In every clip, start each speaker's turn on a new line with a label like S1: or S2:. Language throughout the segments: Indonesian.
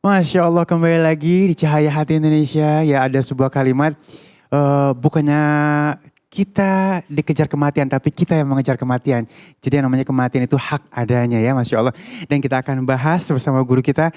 S1: Masya Allah, kembali lagi di Cahaya Hati Indonesia. Ya, ada sebuah kalimat, bukannya kita dikejar kematian, tapi kita yang mengejar kematian. Jadi yang namanya kematian itu hak adanya ya, Masya Allah. Dan kita akan bahas bersama guru kita,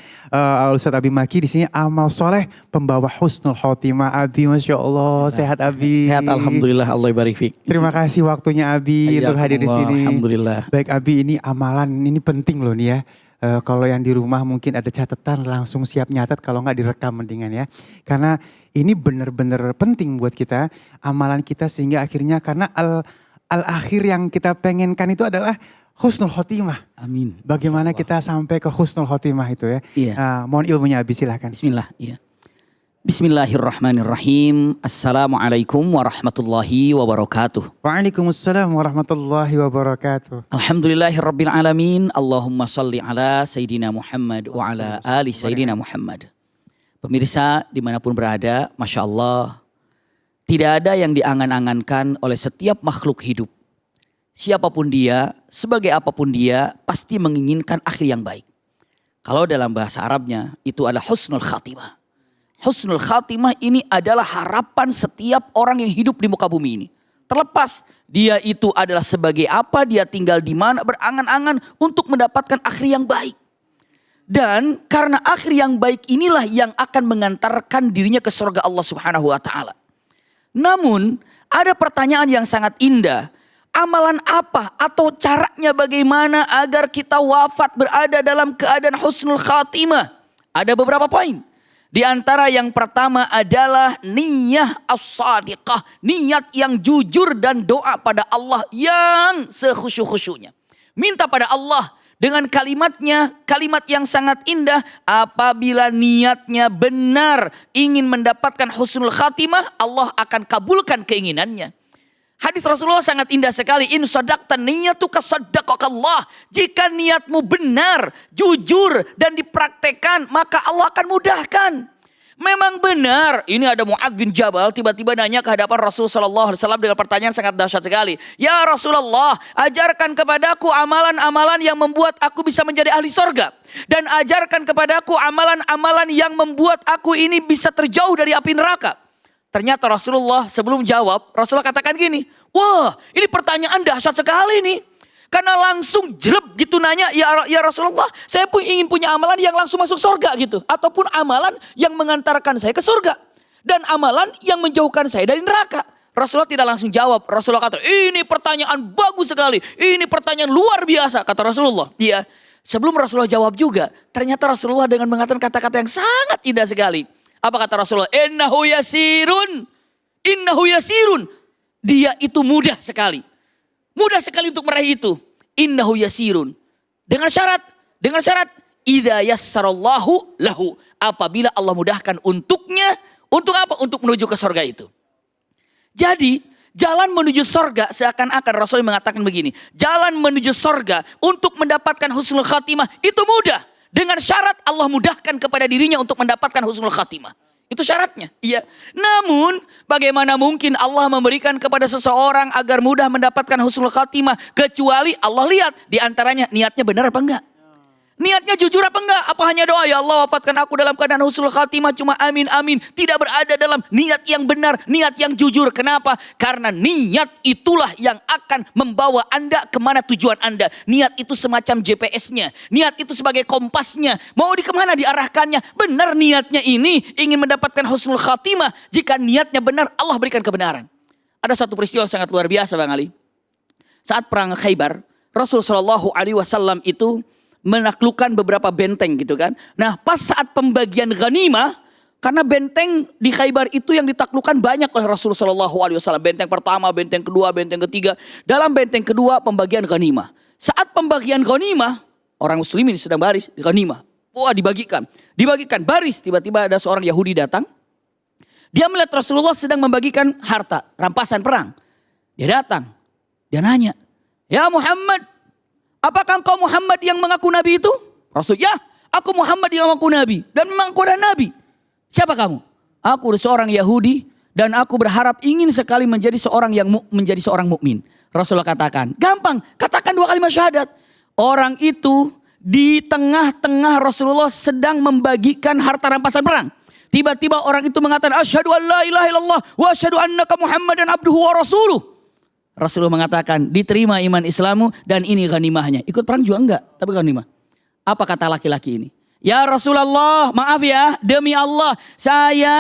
S1: Ustadz Abi Maki. Di sini amal soleh pembawa husnul khotimah. Abi, Masya Allah, sehat Abi.
S2: Sehat, alhamdulillah, Allah barik fiik.
S1: Terima kasih waktunya Abi untuk hadir di sini.
S2: Alhamdulillah.
S1: Baik Abi, ini amalan, ini penting loh nih ya. Kalau yang di rumah mungkin ada catatan, langsung siap nyatet, kalau nggak direkam mendingan ya. Karena ini benar-benar penting buat kita, amalan kita, sehingga akhirnya karena al-akhir yang kita pengenkan itu adalah husnul khotimah.
S2: Amin.
S1: Bagaimana kita sampai ke husnul khotimah itu ya.
S2: Iya.
S1: Mohon ilmunya Abi, silahkan.
S2: Bismillah. Iya. Bismillahirrahmanirrahim. Assalamualaikum warahmatullahi wabarakatuh.
S1: Waalaikumsalam warahmatullahi wabarakatuh.
S2: Alhamdulillahirabbil alamin. Allahumma shalli ala Sayyidina Muhammad wa ala ali Sayyidina Muhammad. Pemirsa dimanapun berada, Masya Allah, tidak ada yang diangan-angankan oleh setiap makhluk hidup. Siapapun dia, sebagai apapun dia, pasti menginginkan akhir yang baik. Kalau dalam bahasa Arabnya, itu adalah husnul khatimah. Husnul khatimah ini adalah harapan setiap orang yang hidup di muka bumi ini. Terlepas dia itu adalah sebagai apa, dia tinggal di mana, berangan-angan untuk mendapatkan akhir yang baik. Dan karena akhir yang baik inilah yang akan mengantarkan dirinya ke surga Allah Subhanahu wa taala. Namun ada pertanyaan yang sangat indah. Amalan apa atau caranya bagaimana agar kita wafat berada dalam keadaan husnul khatimah? Ada beberapa poin. Di antara yang pertama adalah niyah as-sadiqah. Niat yang jujur dan doa pada Allah yang sekhusyuk-khusyuknya. Minta pada Allah dengan kalimatnya, kalimat yang sangat indah. Apabila niatnya benar ingin mendapatkan husnul khatimah, Allah akan kabulkan keinginannya. Hadis Rasulullah sangat indah sekali. In sadaqta niyatuka saddaqakallah. Jika niatmu benar, jujur dan dipraktekkan, maka Allah akan mudahkan. Memang benar. Ini ada Mu'adz bin Jabal tiba-tiba nanya ke hadapan Rasulullah SAW dengan pertanyaan sangat dahsyat sekali. Ya Rasulullah, ajarkan kepadaku amalan-amalan yang membuat aku bisa menjadi ahli sorga. Dan ajarkan kepadaku amalan-amalan yang membuat aku ini bisa terjauh dari api neraka. Ternyata Rasulullah sebelum jawab, Rasulullah katakan gini, wah ini pertanyaan dahsyat sekali nih. Karena langsung jelek gitu nanya, ya Rasulullah, saya pun ingin punya amalan yang langsung masuk surga gitu. Ataupun amalan yang mengantarkan saya ke surga. Dan amalan yang menjauhkan saya dari neraka. Rasulullah tidak langsung jawab. Rasulullah kata, ini pertanyaan bagus sekali. Ini pertanyaan luar biasa, kata Rasulullah. Iya. Sebelum Rasulullah jawab juga, ternyata Rasulullah dengan mengatakan kata-kata yang sangat indah sekali. Apa kata Rasulullah? Innahu yasirun. Innahu yasirun. Dia itu mudah sekali. Mudah sekali untuk meraih itu. Innahu yasirun. Dengan syarat. Idza yassarallahu lahu. Apabila Allah mudahkan untuknya. Untuk apa? Untuk menuju ke surga itu. Jadi jalan menuju surga seakan-akan Rasul mengatakan begini. Jalan menuju surga untuk mendapatkan husnul khatimah itu mudah. Dengan syarat Allah mudahkan kepada dirinya untuk mendapatkan husnul khatimah. Itu syaratnya. Iya. Namun bagaimana mungkin Allah memberikan kepada seseorang agar mudah mendapatkan husnul khatimah. Kecuali Allah lihat di antaranya niatnya benar apa enggak. Niatnya jujur apa enggak? Apa hanya doa, ya Allah wafatkan aku dalam keadaan husnul khatimah, cuma amin amin. Tidak berada dalam niat yang benar, niat yang jujur. Kenapa? Karena niat itulah yang akan membawa Anda kemana tujuan Anda. Niat itu semacam GPS-nya. Niat itu sebagai kompasnya. Mau di kemana diarahkannya. Benar niatnya ini ingin mendapatkan husnul khatimah. Jika niatnya benar, Allah berikan kebenaran. Ada satu peristiwa sangat luar biasa Bang Ali. Saat perang Khaybar, Rasulullah SAW itu menaklukkan beberapa benteng gitu kan. Nah pas saat pembagian ghanimah, karena benteng di Khaybar itu yang ditaklukkan banyak oleh Rasulullah SAW. Benteng pertama, benteng kedua, benteng ketiga. Dalam benteng kedua pembagian ghanimah. Saat pembagian ghanimah, orang muslimin sedang baris di ghanimah. Wah dibagikan baris. Tiba-tiba ada seorang Yahudi datang. Dia melihat Rasulullah sedang membagikan harta, rampasan perang. Dia datang, dia nanya, ya Muhammad, apakah engkau Muhammad yang mengaku Nabi itu? Rasul, ya aku Muhammad yang mengaku Nabi. Dan memang kau adalah Nabi. Siapa kamu? Aku seorang Yahudi dan aku berharap ingin sekali menjadi seorang mukmin. Rasulullah katakan, gampang, katakan 2 kalimat syahadat. Orang itu Di tengah-tengah Rasulullah sedang membagikan harta rampasan perang. Tiba-tiba orang itu mengatakan, asyhadu an la ilaha illallah wa asyhadu annaka Muhammadan abduhu wa rasuluh. Rasulullah mengatakan, diterima iman Islammu dan ini ghanimahnya. Ikut perang juga enggak, tapi ghanimah. Apa kata laki-laki ini? Ya Rasulullah, maaf ya, demi Allah, saya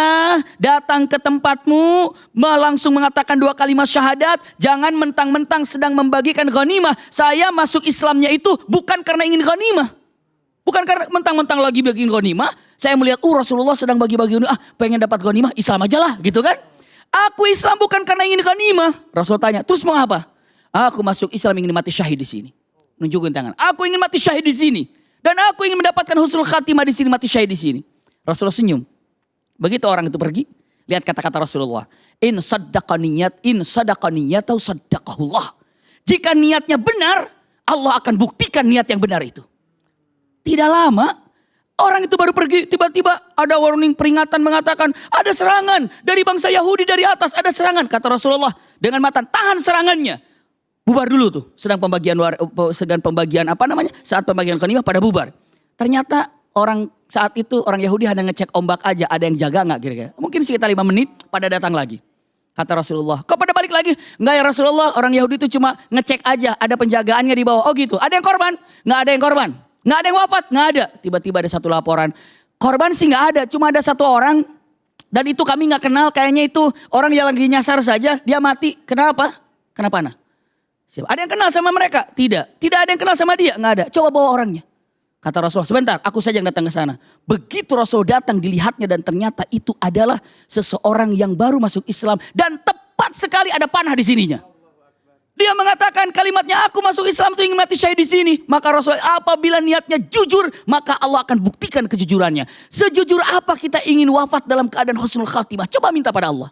S2: datang ke tempatmu langsung mengatakan 2 kalimat syahadat. Jangan mentang-mentang sedang membagikan ghanimah. Saya masuk Islamnya itu bukan karena ingin ghanimah. Bukan karena mentang-mentang lagi bagiin ghanimah. Saya melihat, Rasulullah sedang bagi-bagi ghanimah. Pengen dapat ghanimah, Islam aja lah, gitu kan. Aku Islam bukan karena ingin ghanimah. Rasul tanya, terus mau apa? Aku masuk Islam ingin mati syahid di sini. Nunjukin tangan. Aku ingin mati syahid di sini. Dan aku ingin mendapatkan husnul khatimah di sini, mati syahid di sini. Rasulullah senyum. Begitu orang itu pergi, lihat kata-kata Rasulullah. In saddaqa niyatau saddaqahullah. Jika niatnya benar, Allah akan buktikan niat yang benar itu. Tidak lama, orang itu baru pergi, tiba-tiba ada warning peringatan mengatakan, ada serangan dari bangsa Yahudi dari atas, ada serangan. Kata Rasulullah dengan mata, tahan serangannya. Bubar dulu tuh, saat pembagian ghanimah pada bubar. Ternyata saat itu orang Yahudi hanya ngecek ombak aja, ada yang jaga nggak kira-kira. Mungkin sekitar 5 menit pada datang lagi. Kata Rasulullah, kok pada balik lagi? Enggak ya Rasulullah, orang Yahudi itu cuma ngecek aja, ada penjagaannya di bawah. Oh gitu, ada yang korban? Nggak ada yang korban. Nggak ada yang wafat? Nggak ada. Tiba-tiba ada satu laporan, korban sih nggak ada, cuma ada 1 orang. Dan itu kami nggak kenal, kayaknya itu orang yang lagi nyasar saja, dia mati. Kenapa? Kenapa nah? Ada yang kenal sama mereka? Tidak. Tidak ada yang kenal sama dia? Nggak ada. Coba bawa orangnya. Kata Rasul, sebentar aku saja yang datang ke sana. Begitu Rasul datang dilihatnya dan ternyata itu adalah seseorang yang baru masuk Islam. Dan tepat sekali ada panah di sininya. Dia mengatakan kalimatnya aku masuk Islam itu ingin mati syahid di sini. Maka Rasul apabila niatnya jujur maka Allah akan buktikan kejujurannya. Sejujur apa kita ingin wafat dalam keadaan husnul khatimah? Coba minta pada Allah.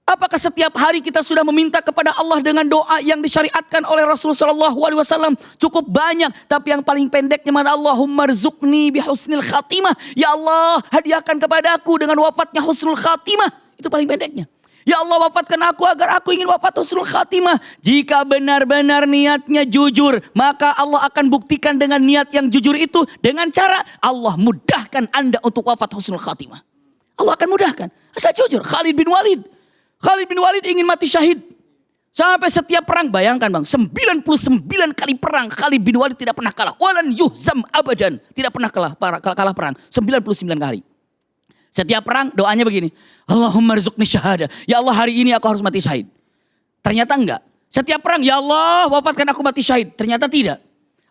S2: Apakah setiap hari kita sudah meminta kepada Allah dengan doa yang disyariatkan oleh Rasulullah SAW? Cukup banyak, tapi yang paling pendeknya mana? Allahumma rzuqni bihusnil khatimah. Ya Allah, hadiahkan kepadaku dengan wafatnya husnul khatimah. Itu paling pendeknya. Ya Allah, wafatkan aku agar aku ingin wafat husnul khatimah. Jika benar-benar niatnya jujur, maka Allah akan buktikan dengan niat yang jujur itu dengan cara Allah mudahkan Anda untuk wafat husnul khatimah. Allah akan mudahkan. Asal jujur. Khalid bin Walid ingin mati syahid. Sampai setiap perang, bayangkan bang, 99 kali perang Khalid bin Walid tidak pernah kalah. Walan yuhzam abadan, tidak pernah kalah perang. 99 kali. Setiap perang doanya begini, Allahumma rzuqni syahada. Ya Allah, hari ini aku harus mati syahid. Ternyata enggak. Setiap perang, ya Allah wafatkan aku mati syahid. Ternyata tidak.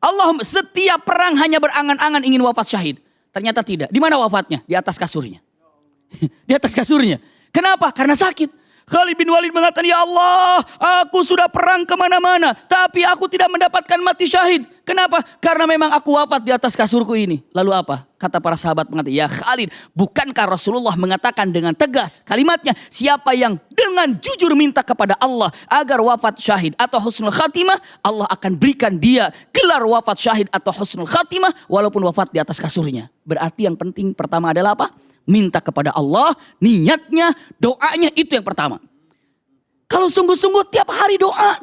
S2: Allahumma, setiap perang hanya berangan-angan ingin wafat syahid. Ternyata tidak. Di mana wafatnya? Di atas kasurnya. Di atas kasurnya. Kenapa? Karena sakit. Khalid bin Walid mengatakan, ya Allah, aku sudah perang kemana-mana, tapi aku tidak mendapatkan mati syahid. Kenapa? Karena memang aku wafat di atas kasurku ini. Lalu apa? Kata para sahabat mengatakan, ya Khalid, bukankah Rasulullah mengatakan dengan tegas kalimatnya, siapa yang dengan jujur minta kepada Allah agar wafat syahid atau husnul khatimah, Allah akan berikan dia gelar wafat syahid atau husnul khatimah walaupun wafat di atas kasurnya. Berarti yang penting pertama adalah apa? Minta kepada Allah, niatnya, doanya itu yang pertama. Kalau sungguh-sungguh tiap hari doa,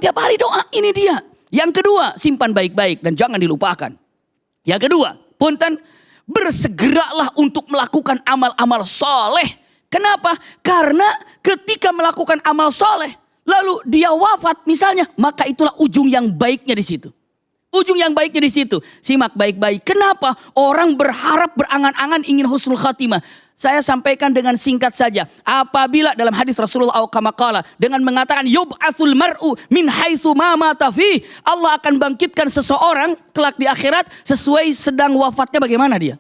S2: ini dia. Yang kedua, simpan baik-baik dan jangan dilupakan. Yang kedua, punten, bersegeralah untuk melakukan amal-amal soleh. Kenapa? Karena ketika melakukan amal soleh, lalu dia wafat misalnya, maka itulah ujung yang baiknya di situ. Ujung yang baiknya di situ. Simak baik-baik. Kenapa? Orang berharap berangan-angan ingin husnul khatimah. Saya sampaikan dengan singkat saja. Apabila dalam hadis Rasulullah SAW dengan mengatakan yub'atsul mar'u min haitsu ma mata fi, Allah akan bangkitkan seseorang kelak di akhirat sesuai sedang wafatnya bagaimana dia.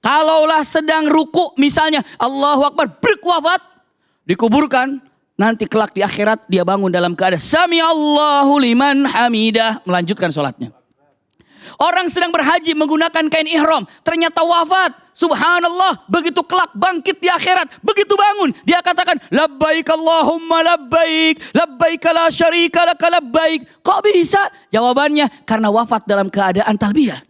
S2: Kalaulah sedang ruku misalnya, Allahu Akbar, brek wafat, dikuburkan. Nanti kelak di akhirat dia bangun dalam keadaan Sami Allahu liman hamidah, melanjutkan sholatnya. Orang sedang berhaji menggunakan kain ihram, ternyata wafat. Subhanallah, begitu kelak bangkit di akhirat, begitu bangun dia katakan labbaik Allahumma labbaik, labbaik la syarika laka labbaik. Kok bisa? Jawabannya karena wafat dalam keadaan talbiyah.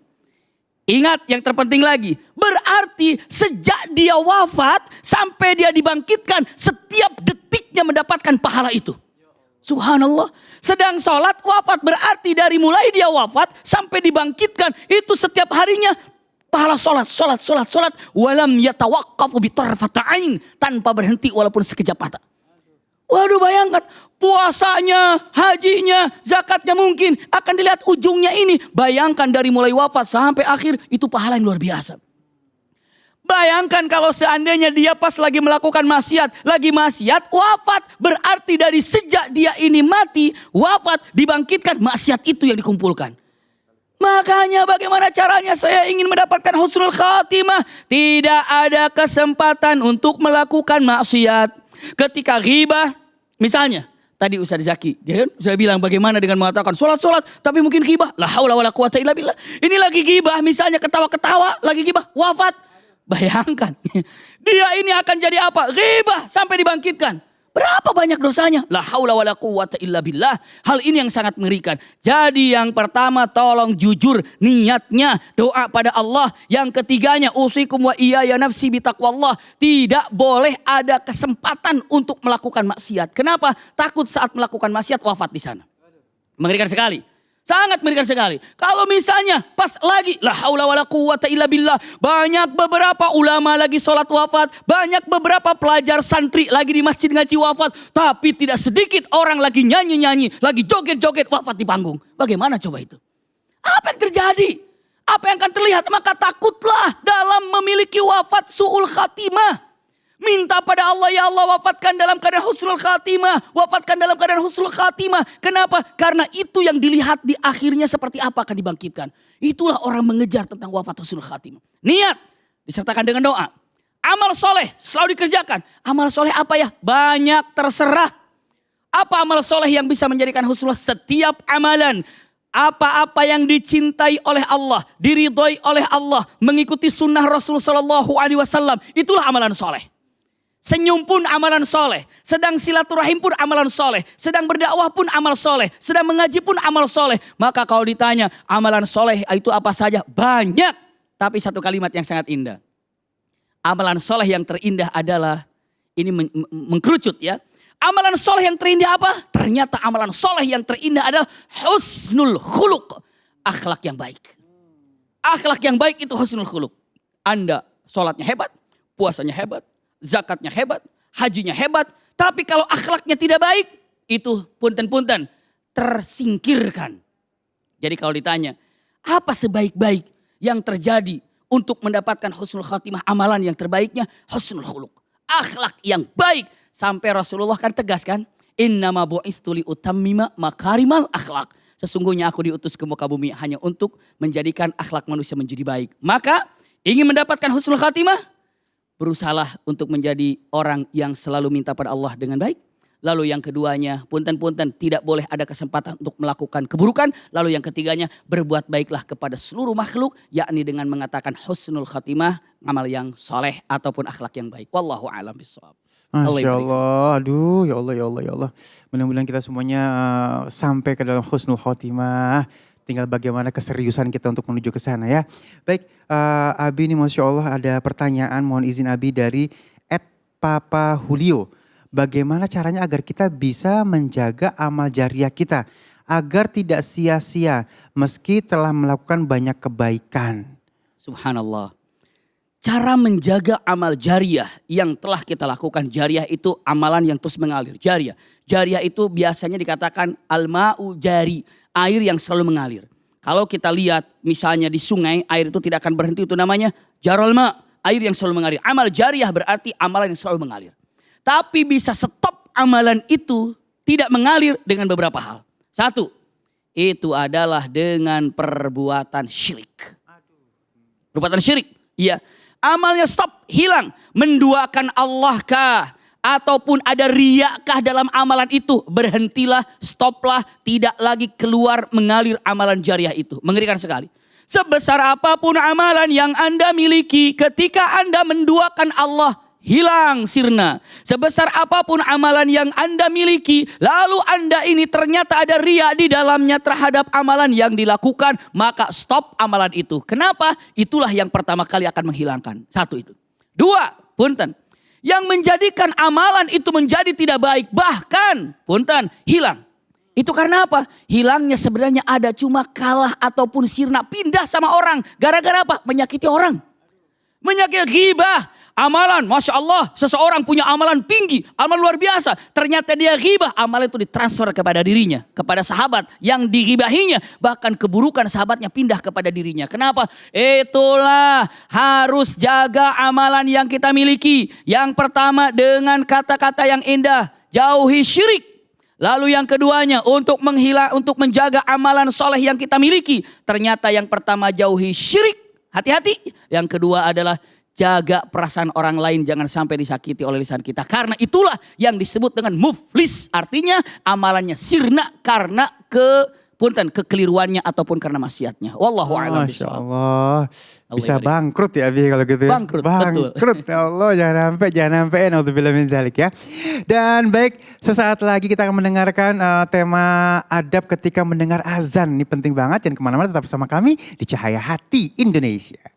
S2: Ingat yang terpenting lagi, berarti sejak dia wafat sampai dia dibangkitkan, setiap detiknya mendapatkan pahala itu. Subhanallah. Sedang sholat wafat berarti dari mulai dia wafat sampai dibangkitkan. Itu setiap harinya pahala sholat. Walam yatawaqqafu bitarfata ain. Tanpa berhenti walaupun sekejap mata. Waduh, bayangkan puasanya, hajinya, zakatnya mungkin akan dilihat ujungnya ini. Bayangkan dari mulai wafat sampai akhir itu pahala yang luar biasa. Bayangkan kalau seandainya dia pas lagi melakukan maksiat, wafat. Berarti dari sejak dia ini mati, wafat, dibangkitkan, maksiat itu yang dikumpulkan. Makanya bagaimana caranya saya ingin mendapatkan husnul khatimah? Tidak ada kesempatan untuk melakukan maksiat. Ketika ghibah, misalnya tadi Ustaz Zaki, dia kan sudah bilang bagaimana dengan mengatakan sholat, tapi mungkin ghibah. La haula wala quwata illa billah. Ini lagi ghibah, misalnya ketawa-ketawa, lagi ghibah, wafat. Bayangkan, dia ini akan jadi apa? Ghibah sampai dibangkitkan. Berapa banyak dosanya? La haula wala quwata illa billah. Hal ini yang sangat mengerikan. Jadi yang pertama tolong jujur niatnya, doa pada Allah. Yang ketiganya usikum wa iyaya nafsi bitaqwallah. Tidak boleh ada kesempatan untuk melakukan maksiat. Kenapa? Takut saat melakukan maksiat wafat di sana. Mengerikan sekali. Sangat mengerikan sekali. Kalau misalnya pas lagi la haula wala quwata illa billah, banyak beberapa ulama lagi sholat wafat, banyak beberapa pelajar santri lagi di masjid ngaji wafat, tapi tidak sedikit orang lagi nyanyi-nyanyi, lagi joget-joget wafat di panggung. Bagaimana coba itu? Apa yang terjadi? Apa yang akan terlihat? Maka takutlah dalam memiliki wafat su'ul khatimah. Minta pada Allah, ya Allah wafatkan dalam keadaan husnul khatimah. Wafatkan dalam keadaan husnul khatimah. Kenapa? Karena itu yang dilihat di akhirnya seperti apa akan dibangkitkan. Itulah orang mengejar tentang wafat husnul khatimah. Niat disertakan dengan doa. Amal soleh selalu dikerjakan. Amal soleh apa ya? Banyak terserah. Apa amal soleh yang bisa menjadikan husnul? Setiap amalan. Apa-apa yang dicintai oleh Allah, diridhoi oleh Allah, mengikuti sunnah Rasul Sallallahu Alaihi Wasallam. Itulah amalan soleh. Senyum pun amalan soleh. Sedang silaturahim pun amalan soleh. Sedang berdakwah pun amal soleh. Sedang mengaji pun amal soleh. Maka kalau ditanya amalan soleh itu apa saja? Banyak. Tapi satu kalimat yang sangat indah. Amalan soleh yang terindah adalah, ini mengkerucut ya. Amalan soleh yang terindah apa? Ternyata amalan soleh yang terindah adalah husnul khuluq. Akhlak yang baik. Akhlak yang baik itu husnul khuluq. Anda sholatnya hebat, puasanya hebat, zakatnya hebat, hajinya hebat. Tapi kalau akhlaknya tidak baik, itu punten-punten tersingkirkan. Jadi kalau ditanya, apa sebaik-baik yang terjadi untuk mendapatkan husnul khatimah? Amalan yang terbaiknya husnul khuluq. Akhlak yang baik. Sampai Rasulullah kan tegas kan. Innama bu'istu li utammima makarimal akhlak. Sesungguhnya aku diutus ke muka bumi hanya untuk menjadikan akhlak manusia menjadi baik. Maka ingin mendapatkan husnul khatimah, berusahalah untuk menjadi orang yang selalu minta pada Allah dengan baik. Lalu yang keduanya, punten-punten tidak boleh ada kesempatan untuk melakukan keburukan. Lalu yang ketiganya, berbuat baiklah kepada seluruh makhluk. Yakni dengan mengatakan husnul khatimah, amal yang soleh ataupun akhlak yang baik. Wallahu a'lam bishawab.
S1: Masya Allah, aduh ya Allah, ya Allah, ya Allah. Mudah-mudahan kita semuanya sampai ke dalam husnul khatimah. Tinggal bagaimana keseriusan kita untuk menuju ke sana ya. Baik, Abi ini Masya Allah ada pertanyaan, mohon izin Abi dari @Papa Julio. Bagaimana caranya agar kita bisa menjaga amal jariah kita agar tidak sia-sia meski telah melakukan banyak kebaikan?
S2: Subhanallah. Cara menjaga amal jariah yang telah kita lakukan. Jariah itu amalan yang terus mengalir. Jariah. Jariah itu biasanya dikatakan al-ma'u jari. Air yang selalu mengalir. Kalau kita lihat misalnya di sungai, air itu tidak akan berhenti. Itu namanya jarul ma'. Air yang selalu mengalir. Amal jariah berarti amalan yang selalu mengalir. Tapi bisa stop amalan itu tidak mengalir dengan beberapa hal. Satu, itu adalah dengan perbuatan syirik. Perbuatan syirik, iya. Amalnya stop, hilang. Menduakan Allah kah? Ataupun ada riak kah dalam amalan itu? Berhentilah, stoplah, tidak lagi keluar mengalir amalan jariah itu. Mengerikan sekali. Sebesar apapun amalan yang Anda miliki, ketika Anda menduakan Allah, hilang sirna. Sebesar apapun amalan yang Anda miliki, lalu Anda ini ternyata ada riya di dalamnya terhadap amalan yang dilakukan, maka stop amalan itu. Kenapa? Itulah yang pertama kali akan menghilangkan. Satu itu. Dua, punten. yang menjadikan amalan itu menjadi tidak baik. Bahkan, punten, hilang. Itu karena apa? Hilangnya sebenarnya ada cuma kalah ataupun sirna pindah sama orang. Gara-gara apa? Menyakiti orang. Menyakiti ghibah. Amalan, Masya Allah, seseorang punya amalan tinggi, amalan luar biasa. Ternyata dia ghibah, amalan itu ditransfer kepada dirinya, kepada sahabat yang dighibahinya. Bahkan keburukan sahabatnya pindah kepada dirinya. Kenapa? Itulah harus jaga amalan yang kita miliki. Yang pertama dengan kata-kata yang indah, jauhi syirik. Lalu yang keduanya untuk menjaga amalan soleh yang kita miliki. Ternyata yang pertama jauhi syirik, hati-hati. Yang kedua adalah jaga perasaan orang lain, jangan sampai disakiti oleh lisan kita. Karena itulah yang disebut dengan muflis. Artinya amalannya sirna karena kekeliruannya ataupun karena maksiatnya. Wallahu a'lam
S1: Masya
S2: bishawab.
S1: Allah. Bisa
S2: Allah
S1: bangkrut ya Abi kalau gitu ya.
S2: Bangkrut, betul.
S1: Bangkrut. Ya Allah, jangan sampai naudzubillah min zalik ya. Dan baik, sesaat lagi kita akan mendengarkan tema adab ketika mendengar azan. Ini penting banget, jangan kemana-mana, tetap bersama kami di Cahaya Hati Indonesia.